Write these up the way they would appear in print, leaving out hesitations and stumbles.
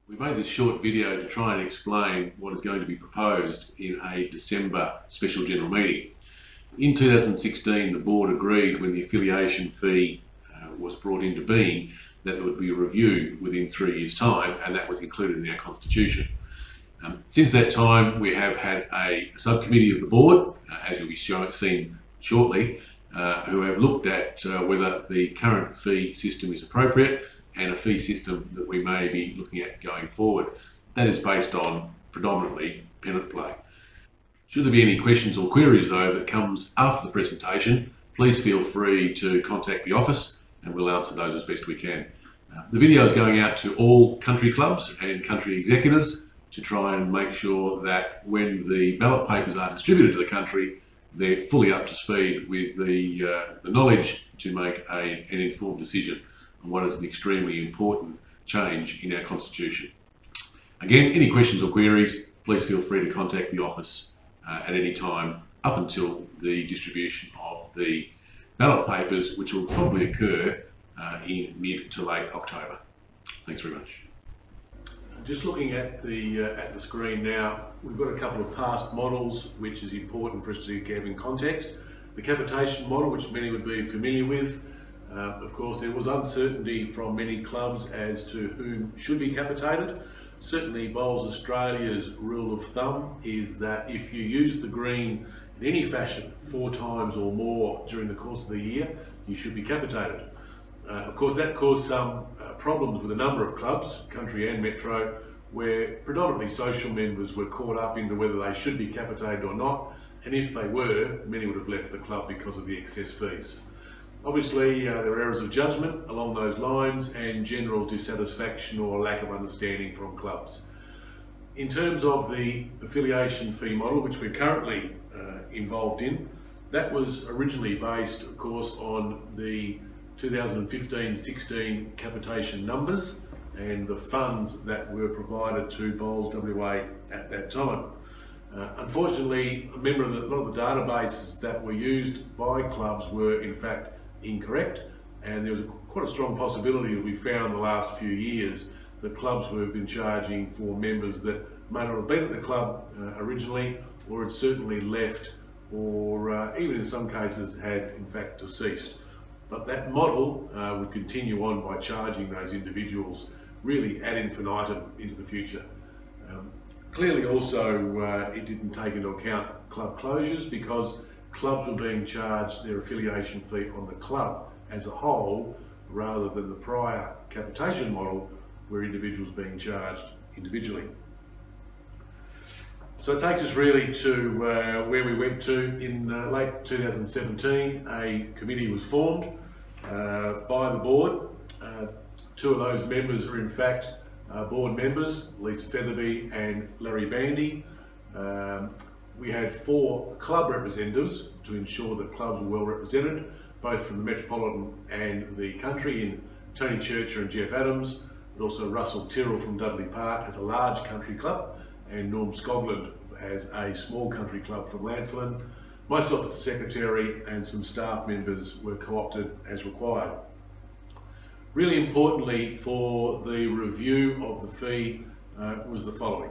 We made this short video to try and explain what is going to be proposed in a December special general meeting. In 2016, the board agreed when the affiliation fee was brought into being that there would be a review within 3 years' time, and that was included in our constitution. Since that time, we have had a subcommittee of the board, as you'll be seen shortly, who have looked at whether the current fee system is appropriate and a fee system that we may be looking at going forward. That is based on predominantly pennant play. Should there be any questions or queries though that comes after the presentation, please feel free to contact the office and we'll answer those as best we can. The video is going out to all country clubs and country executives to try and make sure that when the ballot papers are distributed to the country, they're fully up to speed with the knowledge to make an informed decision on what is an extremely important change in our constitution. Again, any questions or queries, please feel free to contact the office at any time up until the distribution of the ballot papers, which will probably occur in mid to late October. Thanks very much. Just looking at the screen now, we've got a couple of past models which is important for us to give in context. The capitation model, which many would be familiar with. Of course, there was uncertainty from many clubs as to whom should be capitated. Certainly, Bowls Australia's rule of thumb is that if you use the green in any fashion 4 times or more during the course of the year, you should be capitated. Of course, that caused some problems with a number of clubs, country and metro, where predominantly social members were caught up into whether they should be capitated or not, and if they were, many would have left the club because of the excess fees. Obviously, there were errors of judgment along those lines and general dissatisfaction or lack of understanding from clubs. In terms of the affiliation fee model, which we're currently involved in, that was originally based, of course, on the 2015-16 capitation numbers and the funds that were provided to Bowls WA at that time. Unfortunately, a lot of the databases that were used by clubs were in fact incorrect, and there was quite a strong possibility that we found the last few years that clubs were been charging for members that may not have been at the club originally, or had certainly left, or even in some cases had in fact deceased. But that model would continue on by charging those individuals really ad infinitum into the future. Clearly also it didn't take into account club closures, because clubs were being charged their affiliation fee on the club as a whole rather than the prior capitation model where individuals being charged individually. So it takes us really to where we went to in late 2017. A committee was formed by the board. 2 of those members are in fact board members, Lisa Featherby and Larry Bandy. We had 4 club representatives to ensure that clubs were well represented, both from the Metropolitan and the country, in Tony Churcher and Jeff Adams, but also Russell Tyrrell from Dudley Park as a large country club, and Norm Scogland as a small country club from Lancelin. Myself as the secretary and some staff members were co-opted as required. Really importantly for the review of the fee was the following.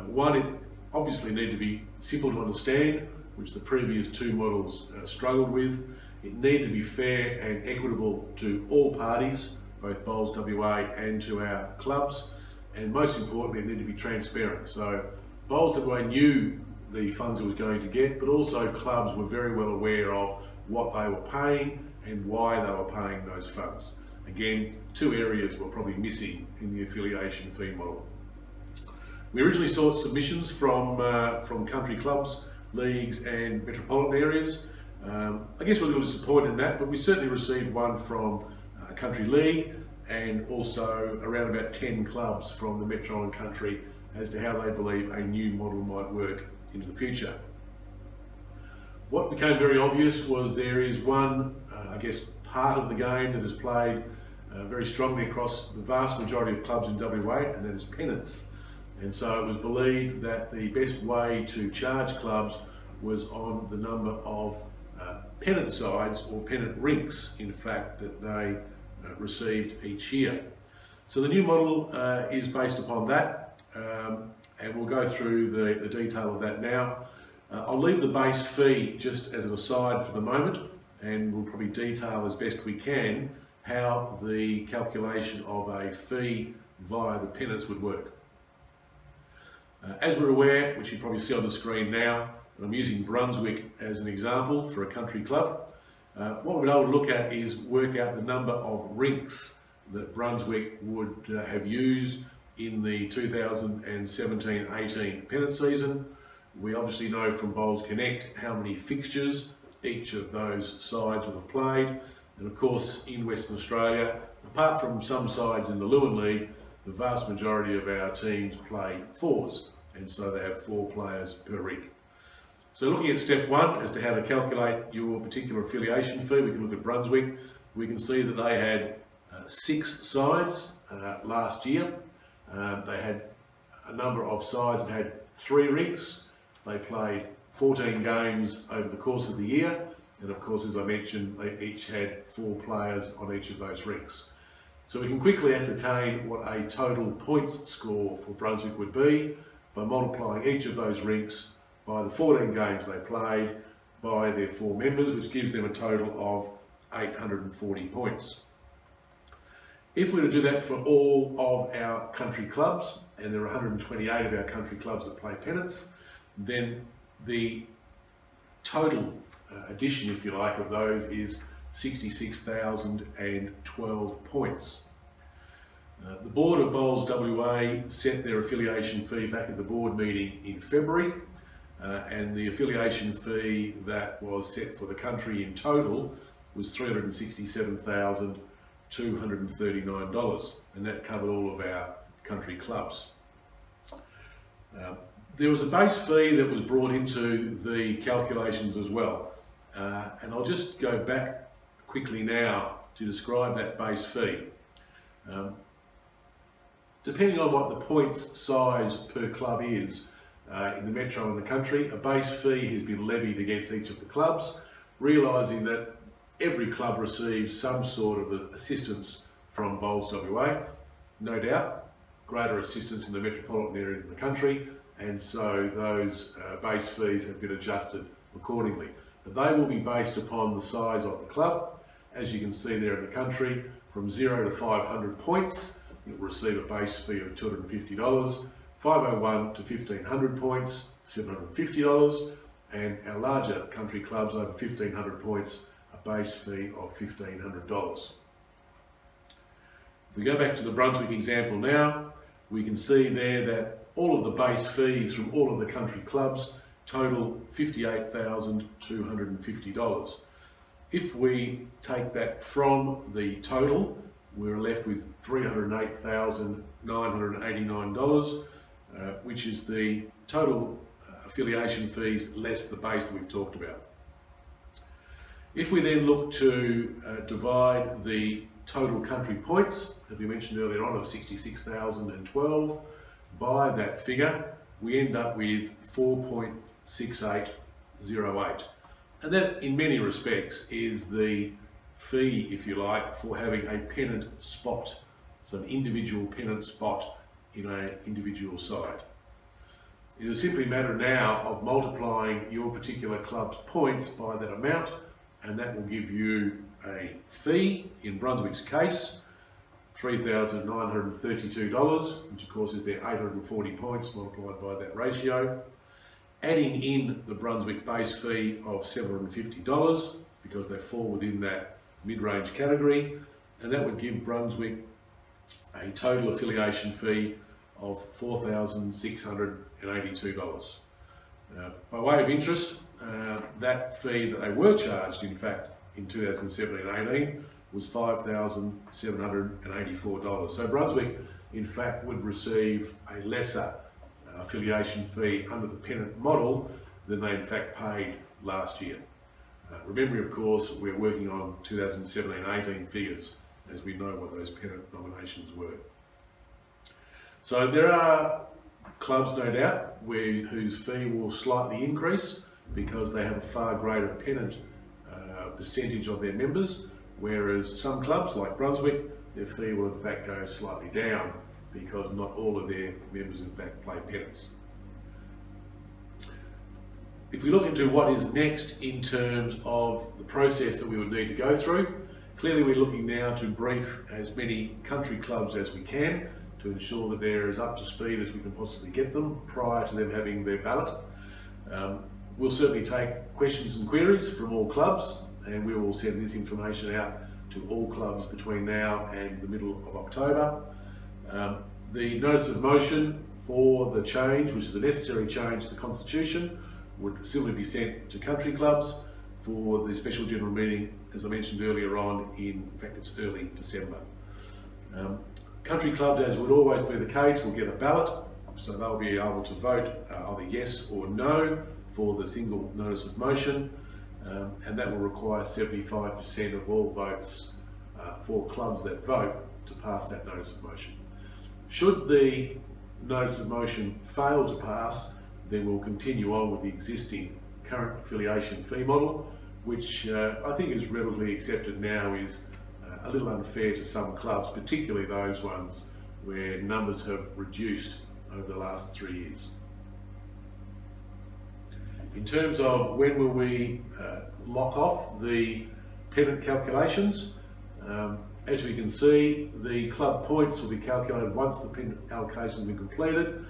One, it obviously needed to be simple to understand, which the previous 2 models struggled with. It needed to be fair and equitable to all parties, both Bowls WA and to our clubs, and most importantly it needed to be transparent. So Bowls WA knew the funds it was going to get, but also clubs were very well aware of what they were paying and why they were paying those funds. Again, 2 areas were probably missing in the affiliation fee model. We originally sought submissions from country clubs, leagues and metropolitan areas. I guess we're a little disappointed in that, but we certainly received one from a country league and also around about 10 clubs from the metro and country as to how they believe a new model might work into the future. What became very obvious was there is one, I guess, part of the game that is played very strongly across the vast majority of clubs in WA, and that is pennants. And so it was believed that the best way to charge clubs was on the number of pennant sides or pennant rinks, in fact, that they received each year. So the new model is based upon that, and we'll go through the detail of that now. I'll leave the base fee just as an aside for the moment, and we'll probably detail as best we can how the calculation of a fee via the pennants would work. As we're aware, which you probably see on the screen now, and I'm using Brunswick as an example for a country club, what we'll be able to look at is work out the number of rinks that Brunswick would have used in the 2017-18 pennant season. We obviously know from Bowls Connect how many fixtures each of those sides would have played. And of course, in Western Australia, apart from some sides in the Lewin League, the vast majority of our teams play fours, and so they have 4 players per rink. So looking at step 1 as to how to calculate your particular affiliation fee, we can look at Brunswick. We can see that they had 6 sides last year. They had a number of sides that had 3 rinks. They played 14 games over the course of the year, and of course, as I mentioned, they each had 4 players on each of those rinks. So we can quickly ascertain what a total points score for Brunswick would be by multiplying each of those rinks by the 14 games they played by their 4 members, which gives them a total of 840 points. If we were to do that for all of our country clubs, and there are 128 of our country clubs that play pennants, then the total addition, if you like, of those is 66,012 points. The board of Bowls WA set their affiliation fee back at the board meeting in February, and the affiliation fee that was set for the country in total was $367,239, and that covered all of our country clubs. There was a base fee that was brought into the calculations as well, and I'll just go back quickly now to describe that base fee. Depending on what the points size per club is in the metro and the country, a base fee has been levied against each of the clubs, realising that every club receives some sort of assistance from Bowls WA. No doubt, greater assistance in the metropolitan area than the country, and so those base fees have been adjusted accordingly. But they will be based upon the size of the club. As you can see there in the country, from 0 to 500 points, you'll receive a base fee of $250, 501 to 1500 points, $750, and our larger country clubs over 1500 points, a base fee of $1,500. If we go back to the Brunswick example now, we can see there that all of the base fees from all of the country clubs total $58,250. If we take that from the total, we're left with $308,989, which is the total affiliation fees less the base that we've talked about. If we then look to divide the total country points, as we mentioned earlier on, of 66,012 by that figure, we end up with 4.6808. And that, in many respects, is the fee, if you like, for having a pennant spot. So an individual pennant spot in an individual side. It is simply a matter now of multiplying your particular club's points by that amount, and that will give you a fee, in Brunswick's case, $3,932, which of course is their 840 points multiplied by that ratio. Adding in the Brunswick base fee of $750, because they fall within that mid-range category, and that would give Brunswick a total affiliation fee of $4,682. By way of interest, that fee that they were charged, in fact, in 2017-18 was $5,784. So Brunswick, in fact, would receive a lesser affiliation fee under the pennant model than they in fact paid last year. Remembering, of course, we're working on 2017-18 figures, as we know what those pennant nominations were. So there are clubs, no doubt, whose fee will slightly increase because they have a far greater pennant percentage of their members, whereas some clubs, like Brunswick, their fee will in fact go slightly down because not all of their members in fact play pennants. If we look into what is next in terms of the process that we would need to go through, clearly we're looking now to brief as many country clubs as we can to ensure that they're as up to speed as we can possibly get them prior to them having their ballot. We'll certainly take questions and queries from all clubs, and we will send this information out to all clubs between now and the middle of October. The notice of motion for the change, which is a necessary change to the Constitution, would simply be sent to country clubs for the special general meeting, as I mentioned earlier on, in fact it's early December. Country clubs, as would always be the case, will get a ballot, so they'll be able to vote either yes or no for the single notice of motion, and that will require 75% of all votes for clubs that vote to pass that notice of motion. Should the notice of motion fail to pass, then we'll continue on with the existing current affiliation fee model, which I think is readily accepted now is a little unfair to some clubs, particularly those ones where numbers have reduced over the last 3 years. In terms of when will we lock off the pennant calculations, as we can see, the club points will be calculated once the pennant allocations have been completed.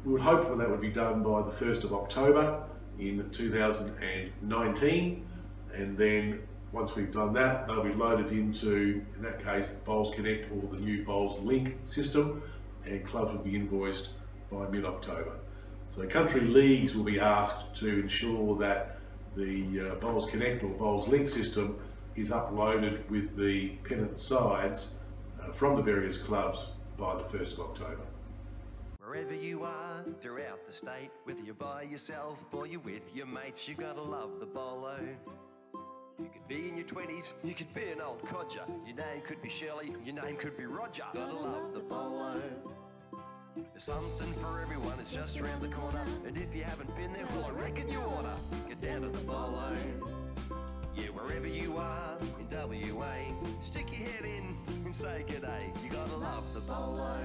We would hope that would be done by the 1st of October in 2019, and then once we've done that, they'll be loaded into, in that case, Bowls Connect or the new Bowls Link system, and clubs will be invoiced by mid-October. So country leagues will be asked to ensure that the Bowls Connect or Bowls Link system is uploaded with the pennant sides from the various clubs by the 1st of October. Wherever you are throughout the state, whether you're by yourself or you're with your mates, you gotta love the bolo. You could be in your 20s, you could be an old codger. Your name could be Shirley, your name could be Roger. Gotta love the bolo. There's something for everyone, it's just around the corner. And if you haven't been there, well I reckon you oughta get down to the bolo. Yeah, wherever you are in WA, stick your head in and say g'day. You gotta love the bolo.